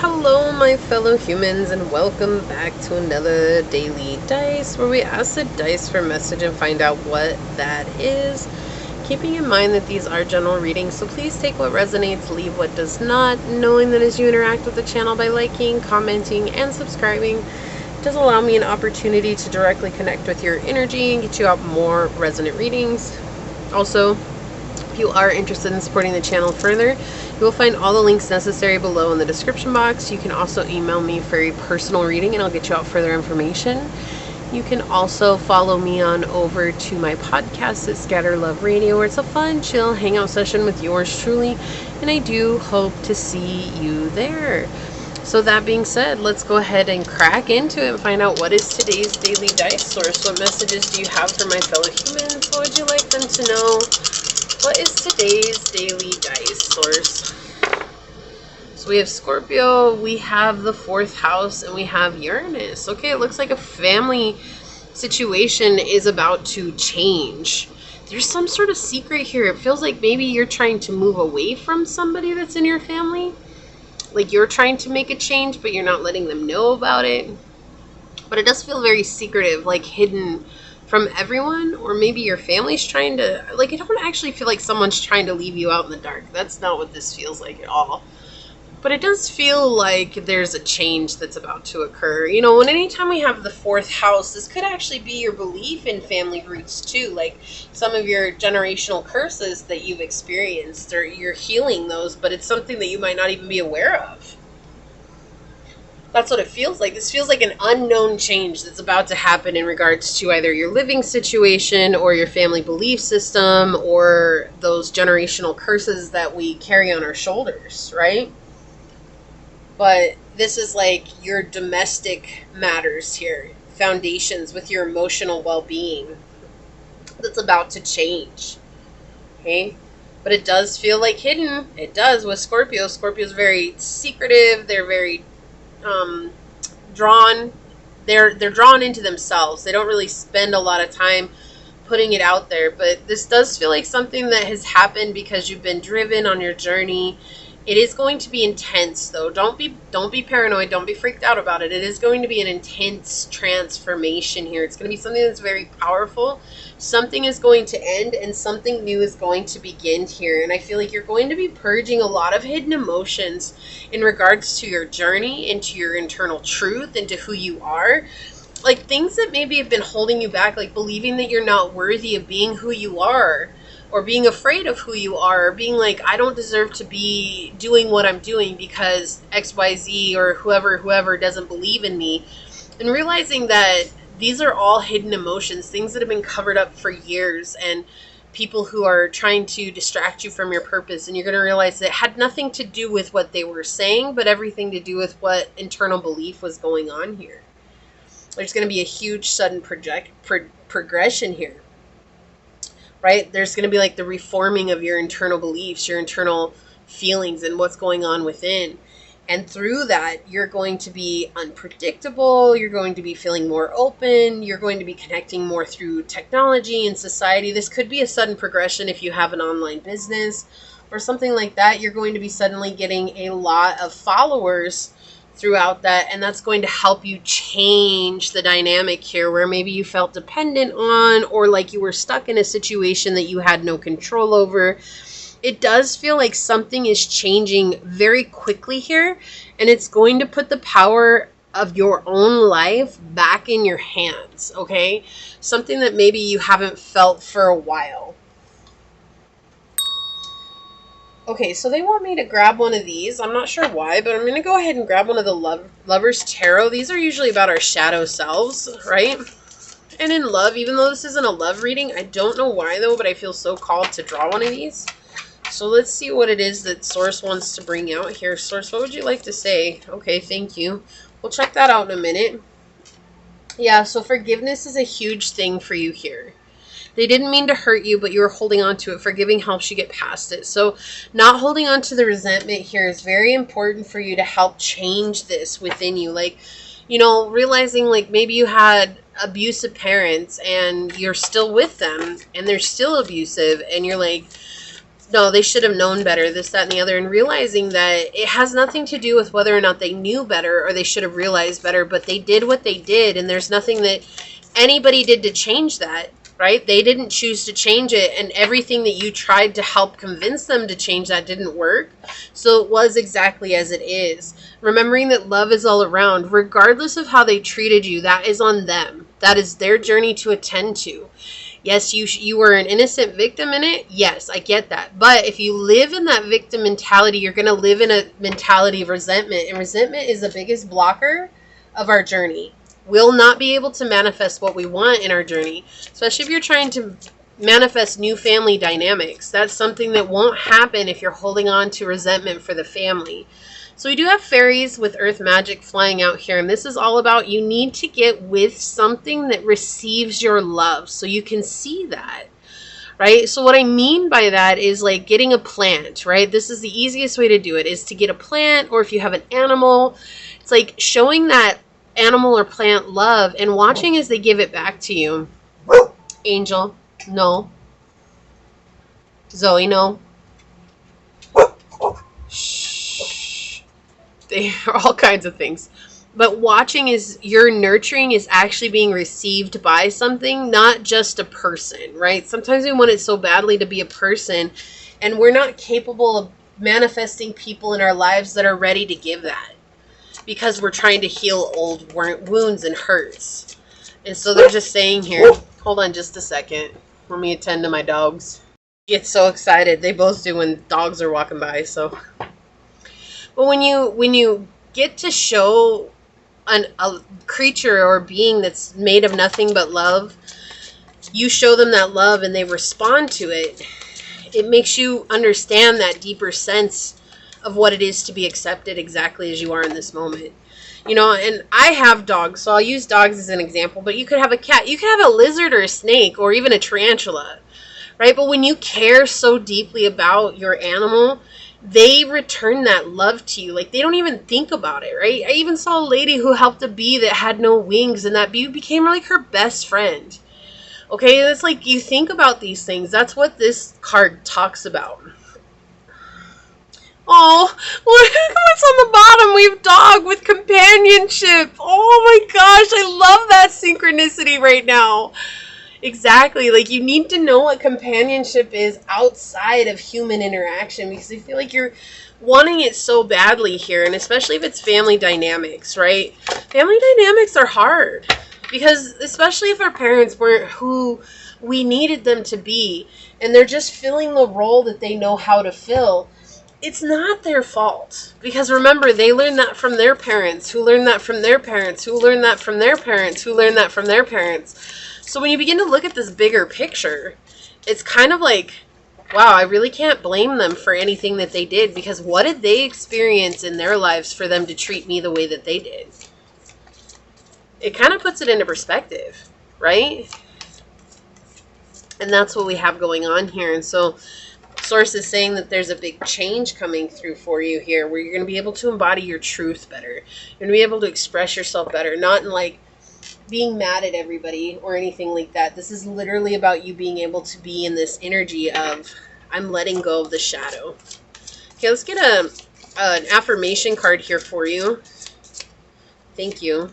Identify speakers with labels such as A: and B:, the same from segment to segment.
A: Hello, my fellow humans, and welcome back to another daily dice where we ask the dice for message and find out what that is. Keeping in mind that these are general readings, so please take what resonates, leave what does not, knowing that as you interact with the channel by liking, commenting, and subscribing, it does allow me an opportunity to directly connect with your energy and get you out more resonant readings. Also, if you are interested in supporting the channel further, you will find all the links necessary below in the description box. You can also email me for a personal reading and I'll get you out further information. You can also follow me on over to my podcast at Scatter Love Radio, where it's a fun, chill hangout session with yours truly, and I do hope to see you there. So that being said, let's go ahead and crack into it and find out what is today's daily dice source. What messages do you have for my fellow humans? What would you like them to know? What is today's daily dice source? So we have Scorpio, we have the 4th house, and we have Uranus. Okay, it looks like a family situation is about to change. There's some sort of secret here. It feels like maybe you're trying to move away from somebody that's in your family. Like you're trying to make a change, but you're not letting them know about it. But it does feel very secretive, like hidden from everyone, or maybe your family's trying to, like, I don't actually feel like someone's trying to leave you out in the dark. That's not what this feels like at all. But it does feel like there's a change that's about to occur. You know, when anytime we have the 4th house, this could actually be your belief in family roots too. Like some of your generational curses that you've experienced, or you're healing those, but it's something that you might not even be aware of. That's what it feels like. This feels like an unknown change that's about to happen in regards to either your living situation or your family belief system or those generational curses that we carry on our shoulders, right? But this is like your domestic matters here, foundations with your emotional well-being that's about to change, okay? But it does feel like hidden. It does with Scorpio. Scorpio's very secretive. They're very drawn. They're drawn into themselves. They don't really spend a lot of time putting it out there. But this does feel like something that has happened because you've been driven on your journey. It is going to be intense, though. Don't be paranoid. Don't be freaked out about it. It is going to be an intense transformation here. It's going to be something that's very powerful. Something is going to end and something new is going to begin here. And I feel like you're going to be purging a lot of hidden emotions in regards to your journey, into your internal truth, into who you are. Like things that maybe have been holding you back, like believing that you're not worthy of being who you are, or being afraid of who you are, or being like, I don't deserve to be doing what I'm doing because XYZ or whoever doesn't believe in me. And realizing that these are all hidden emotions, things that have been covered up for years, and people who are trying to distract you from your purpose. And you're going to realize that it had nothing to do with what they were saying, but everything to do with what internal belief was going on here. There's going to be a huge sudden progression here. Right? There's going to be like the reforming of your internal beliefs, your internal feelings, and what's going on within. And through that, you're going to be unpredictable. You're going to be feeling more open. You're going to be connecting more through technology and society. This could be a sudden progression if you have an online business or something like that. You're going to be suddenly getting a lot of followers throughout that, and that's going to help you change the dynamic here, where maybe you felt dependent on, or like you were stuck in a situation that you had no control over. It does feel like something is changing very quickly here, and it's going to put the power of your own life back in your hands, okay? Something that maybe you haven't felt for a while. Okay, so they want me to grab one of these. I'm not sure why, but I'm going to go ahead and grab one of the Lover's Tarot. These are usually about our shadow selves, right? And in love, even though this isn't a love reading, I don't know why though, but I feel so called to draw one of these. So let's see what it is that Source wants to bring out here. Source, what would you like to say? Okay, thank you. We'll check that out in a minute. Yeah, so forgiveness is a huge thing for you here. They didn't mean to hurt you, but you were holding on to it. Forgiving helps you get past it. So not holding on to the resentment here is very important for you to help change this within you. Like, you know, realizing like maybe you had abusive parents and you're still with them and they're still abusive, and you're like, no, they should have known better, this, that, and the other, and realizing that it has nothing to do with whether or not they knew better or they should have realized better, but they did what they did, and there's nothing that anybody did to change that, right? They didn't choose to change it, and everything that you tried to help convince them to change that didn't work, so it was exactly as it is. Remembering that love is all around, regardless of how they treated you, that is on them. That is their journey to attend to. Yes, you were an innocent victim in it. Yes, I get that. But if you live in that victim mentality, you're going to live in a mentality of resentment. And resentment is the biggest blocker of our journey. We'll not be able to manifest what we want in our journey. Especially if you're trying to manifest new family dynamics. That's something that won't happen if you're holding on to resentment for the family. So we do have fairies with earth magic flying out here. And this is all about you need to get with something that receives your love so you can see that, right? So what I mean by that is like getting a plant, right? This is the easiest way to do it, is to get a plant, or if you have an animal, it's like showing that animal or plant love and watching as they give it back to you. Angel, no. Zoe, no. Shh. They are all kinds of things. But watching is your nurturing is actually being received by something, not just a person, right? Sometimes we want it so badly to be a person, and we're not capable of manifesting people in our lives that are ready to give that, because we're trying to heal old wounds and hurts. And so they're just saying here, hold on just a second. Let me attend to my dogs. Get so excited. They both do when dogs are walking by, so... But when you get to show a creature or being that's made of nothing but love, you show them that love and they respond to it. It makes you understand that deeper sense of what it is to be accepted exactly as you are in this moment. You know, and I have dogs, so I'll use dogs as an example, but you could have a cat, you could have a lizard or a snake or even a tarantula, right? But when you care so deeply about your animal, they return that love to you. Like, they don't even think about it, right? I even saw a lady who helped a bee that had no wings, and that bee became like her best friend. Okay, it's like you think about these things. That's what this card talks about. Oh, look what's on the bottom. We have dog with companionship. Oh my gosh, I love that synchronicity right now. Exactly. Like, you need to know what companionship is outside of human interaction, because I feel like you're wanting it so badly here, and especially if it's family dynamics, right? Family dynamics are hard, because especially if our parents weren't who we needed them to be, and they're just filling the role that they know how to fill, it's not their fault. Because remember, they learned that from their parents, who learned that from their parents, who learned that from their parents, who learned that from their parents. So when you begin to look at this bigger picture, it's kind of like, wow, I really can't blame them for anything that they did, because what did they experience in their lives for them to treat me the way that they did? It kind of puts it into perspective, right? And that's what we have going on here. And so Source is saying that there's a big change coming through for you here, where you're going to be able to embody your truth better. You're going to be able to express yourself better, not in like being mad at everybody or anything like that. This is literally about you being able to be in this energy of, I'm letting go of the shadow. Okay, let's get an affirmation card here for you. Thank you.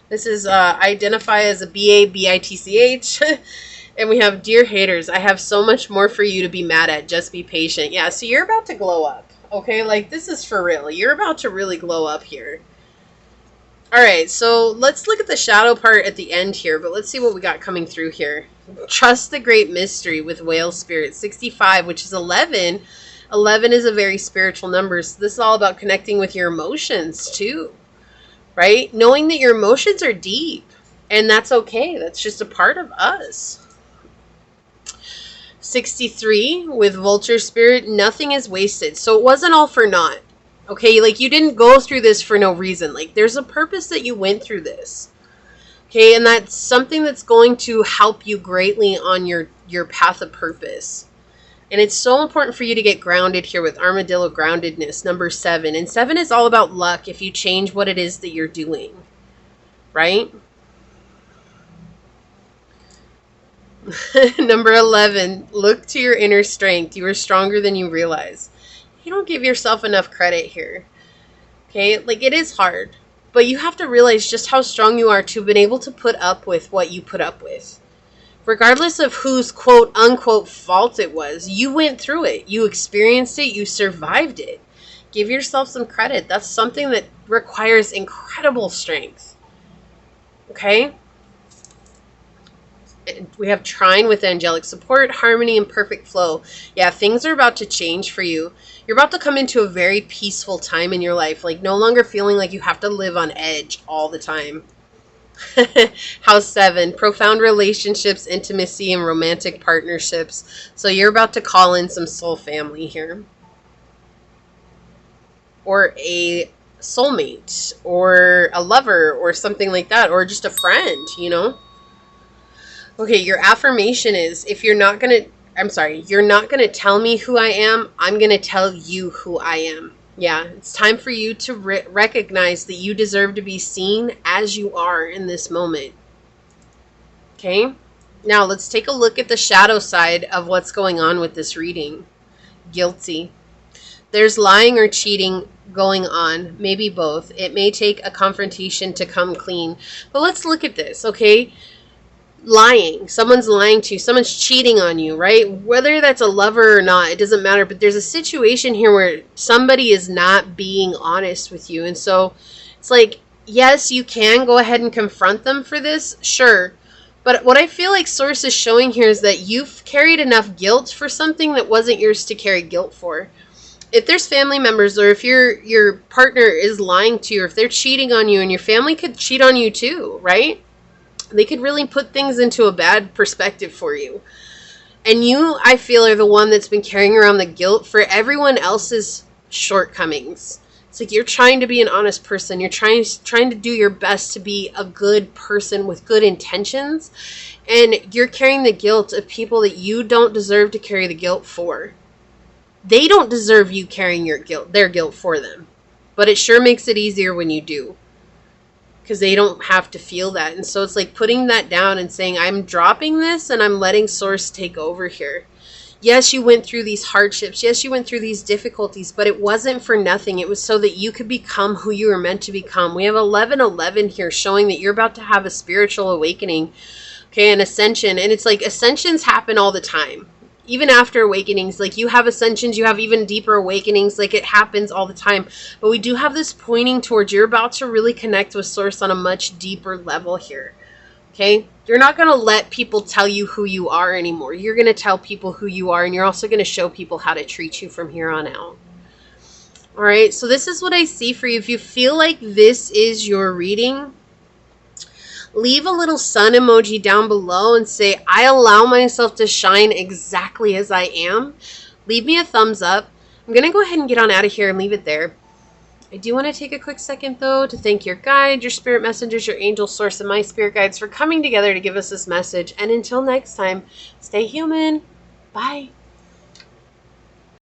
A: This is identify as a BABITCH. And we have, dear haters, I have so much more for you to be mad at. Just be patient. Yeah, so you're about to glow up. Okay, like, this is for real. You're about to really glow up here. Alright, so let's look at the shadow part at the end here, but let's see what we got coming through here. Trust the great mystery with whale spirit. 65, which is 11. 11 is a very spiritual number, so this is all about connecting with your emotions too, right? Knowing that your emotions are deep, and that's okay. That's just a part of us. 63, with vulture spirit, nothing is wasted. So it wasn't all for naught. Okay, like, you didn't go through this for no reason. Like, there's a purpose that you went through this. Okay, and that's something that's going to help you greatly on your path of purpose. And it's so important for you to get grounded here with armadillo groundedness, number 7. And 7 is all about luck if you change what it is that you're doing. Right? Number 11, look to your inner strength. You are stronger than you realize. You don't give yourself enough credit here. Okay, like it is hard, but you have to realize just how strong you are to have been able to put up with what you put up with. Regardless of whose quote unquote fault it was, you went through it. You experienced it. You survived it. Give yourself some credit. That's something that requires incredible strength. Okay? We have trine with angelic support, harmony, and perfect flow. Yeah, things are about to change for you. You're about to come into a very peaceful time in your life, like no longer feeling like you have to live on edge all the time. House 7, profound relationships, intimacy, and romantic partnerships. So you're about to call in some soul family here. Or a soulmate, or a lover, or something like that, or just a friend, you know? Okay, your affirmation is, if you're not going to tell me who I am, I'm going to tell you who I am. Yeah, it's time for you to recognize that you deserve to be seen as you are in this moment. Okay? Now, let's take a look at the shadow side of what's going on with this reading. Guilty. There's lying or cheating going on, maybe both. It may take a confrontation to come clean. But let's look at this, okay? Lying. Someone's lying to you. Someone's cheating on you, right? Whether that's a lover or not, it doesn't matter. But there's a situation here where somebody is not being honest with you. And so it's like, yes, you can go ahead and confront them for this. Sure. But what I feel like Source is showing here is that you've carried enough guilt for something that wasn't yours to carry guilt for. If there's family members, or if your partner is lying to you, or if they're cheating on you, and your family could cheat on you too, right? They could really put things into a bad perspective for you. And you, I feel, are the one that's been carrying around the guilt for everyone else's shortcomings. It's like you're trying to be an honest person. You're trying to do your best to be a good person with good intentions. And you're carrying the guilt of people that you don't deserve to carry the guilt for. They don't deserve you carrying their guilt for them. But it sure makes it easier when you do. Because they don't have to feel that. And so it's like putting that down and saying, I'm dropping this and I'm letting Source take over here. Yes, you went through these hardships. Yes, you went through these difficulties, but it wasn't for nothing. It was so that you could become who you were meant to become. We have 11:11 here showing that you're about to have a spiritual awakening, okay, an ascension. And it's like ascensions happen all the time. Even after awakenings, like you have ascensions, you have even deeper awakenings, like it happens all the time. But we do have this pointing towards you're about to really connect with Source on a much deeper level here. Okay? You're not going to let people tell you who you are anymore. You're going to tell people who you are, and you're also going to show people how to treat you from here on out. All right? So this is what I see for you. If you feel like this is your reading, leave a little sun emoji down below and say, I allow myself to shine exactly as I am. Leave me a thumbs up. I'm going to go ahead and get on out of here and leave it there. I do want to take a quick second, though, to thank your guide, your spirit messengers, your angel Source, and my spirit guides for coming together to give us this message. And until next time, stay human. Bye.